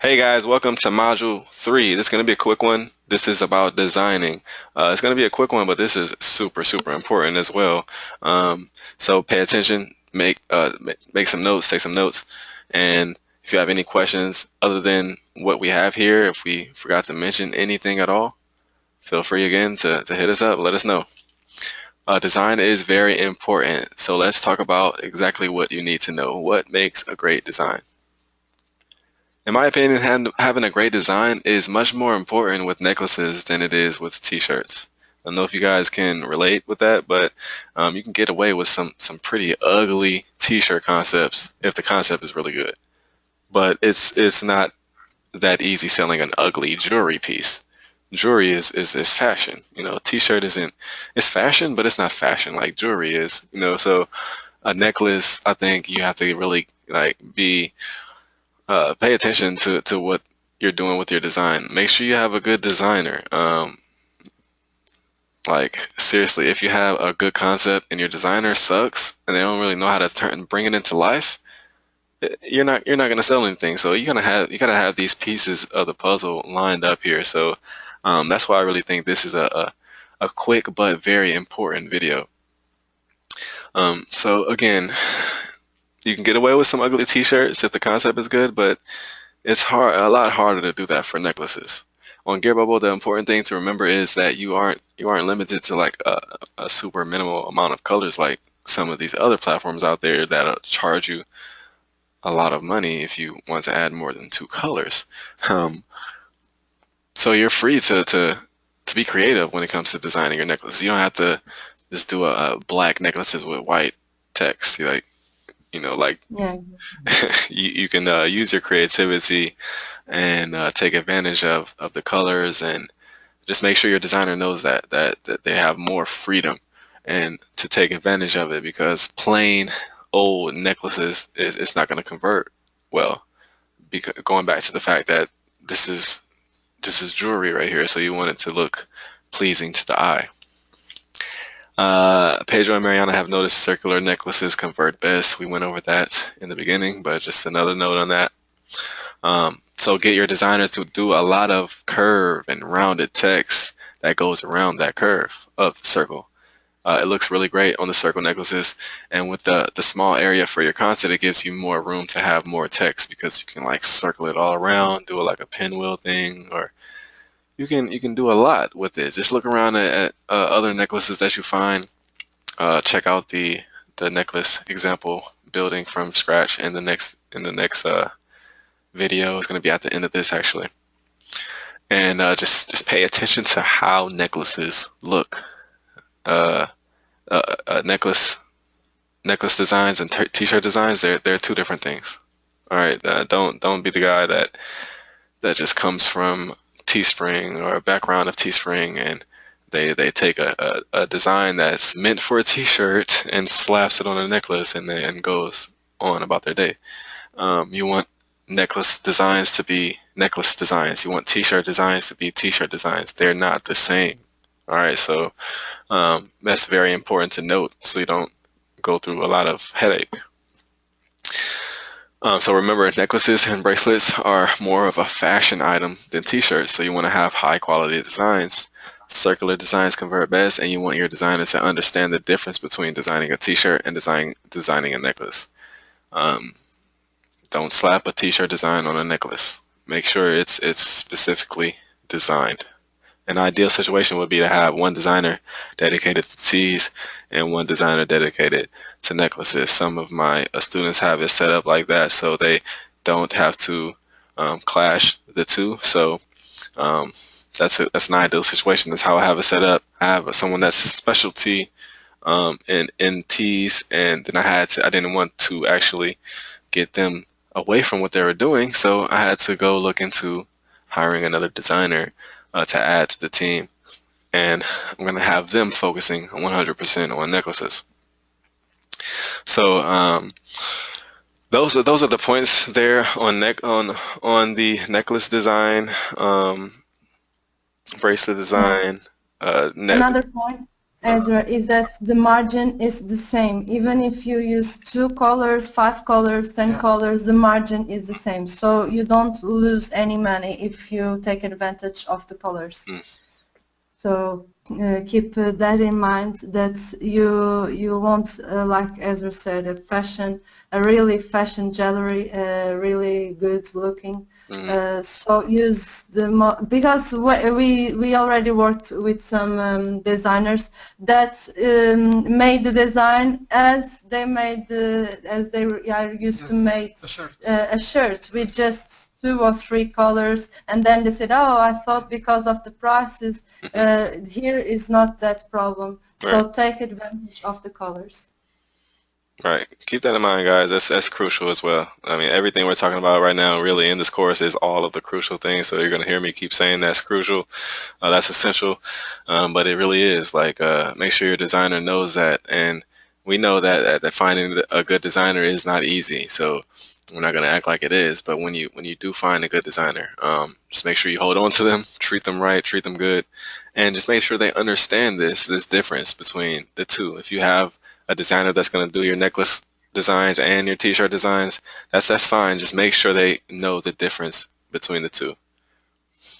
Hey guys, welcome to Module 3. This is going to be a quick one. This is about designing. It's going to be a quick one, but this is super, super important as well. So pay attention, make some notes, take some notes, and if you have any questions other than what we have here, if we forgot to mention anything at all, feel free again to hit us up, let us know. Design is very important, so let's talk about exactly what you need to know. What makes a great design? In my opinion, having a great design is much more important with necklaces than it is with t-shirts. I don't know if you guys can relate with that, but you can get away with some pretty ugly t-shirt concepts if the concept is really good. But it's not that easy selling an ugly jewelry piece. Jewelry is fashion. T-shirt isn't, it's fashion, but it's not fashion like jewelry is. So a necklace, I think you have to really like be pay attention to what you're doing with your design. Make sure you have a good designer. Like seriously, if you have a good concept and your designer sucks and they don't really know how to bring it into life, you're not gonna sell anything. So you gotta have these pieces of the puzzle lined up here. So that's why I really think this is a quick but very important video. So again, you can get away with some ugly t-shirts if the concept is good, but it's a lot harder to do that for necklaces. On Gear Bubble, the important thing to remember is that you aren't limited to like a super minimal amount of colors like some of these other platforms out there that'll charge you a lot of money if you want to add more than two colors. Um, so you're free to be creative when it comes to designing your necklace. You don't have to just do a black necklaces with white text. Like Yeah. you can use your creativity and take advantage of the colors and just make sure your designer knows that they have more freedom and to take advantage of it because plain old necklaces is it's not going to convert well because going back to the fact that this is this is jewelry right here, so you want it to look pleasing to the eye. Pedro and Mariana have noticed circular necklaces convert best. We went over that in the beginning, but just another note on that. So get your designer to do a lot of curve and rounded text that goes around that curve of the circle. It looks really great on the circle necklaces, and with the small area for your content, it gives you more room to have more text because you can like circle it all around, do it like a pinwheel thing, or you can do a lot with it. Just look around at other necklaces that you find. Check out the necklace example building from scratch in the next video. Is going to be at the end of this actually, and just pay attention to how necklaces look. Uh, necklace designs and t-shirt designs, they're two different things. All right, don't be the guy that just comes from Teespring or a background of Teespring and they take a design that's meant for a t-shirt and slaps it on a necklace and goes on about their day. You want necklace designs to be necklace designs. You want t-shirt designs to be t-shirt designs. They're not the same. All right, so that's very important to note so you don't go through a lot of headache. So remember, necklaces and bracelets are more of a fashion item than t-shirts, so you want to have high quality designs. Circular designs convert best, and you want your designer to understand the difference between designing a t-shirt and designing a necklace. Um, don't slap a t-shirt design on a necklace. Make sure it's specifically designed. An ideal situation would be to have one designer dedicated to tees and one designer dedicated to necklaces. Some of my students have it set up like that so they don't have to clash the two. So um, that's an ideal situation. That's how I have it set up. I have someone that's a specialty in tees, and then I didn't want to actually get them away from what they were doing, so I had to go look into hiring another designer to add to the team, and I'm gonna have them focusing 100% on necklaces. So those are the points there on the necklace design, bracelet Yeah. design, net. Another point. Ezra, is that the margin is the same. Even if you use 2 colors, 5 colors, 10 colors, the margin is the same. So you don't lose any money if you take advantage of the colors. Mm. So keep that in mind, that you want, like Ezra said, a really fashion jewelry, really good looking. So use because we already worked with some designers that made the design as they are used to make a shirt with just 2 or 3 colors, and then they said, oh, I thought because of the prices, here is not that problem. So Right. take advantage of the colors. Right. Keep that in mind, guys. That's crucial as well. I mean, everything we're talking about right now, really, in this course, is all of the crucial things. So you're gonna hear me keep saying that's crucial, that's essential, but it really is. Like, make sure your designer knows that, and we know that finding a good designer is not easy. So we're not gonna act like it is. But when you do find a good designer, just make sure you hold on to them, treat them right, treat them good, and just make sure they understand this difference between the two. If you have a designer that's going to do your necklace designs and your t-shirt designs, that's fine. Just make sure they know the difference between the two.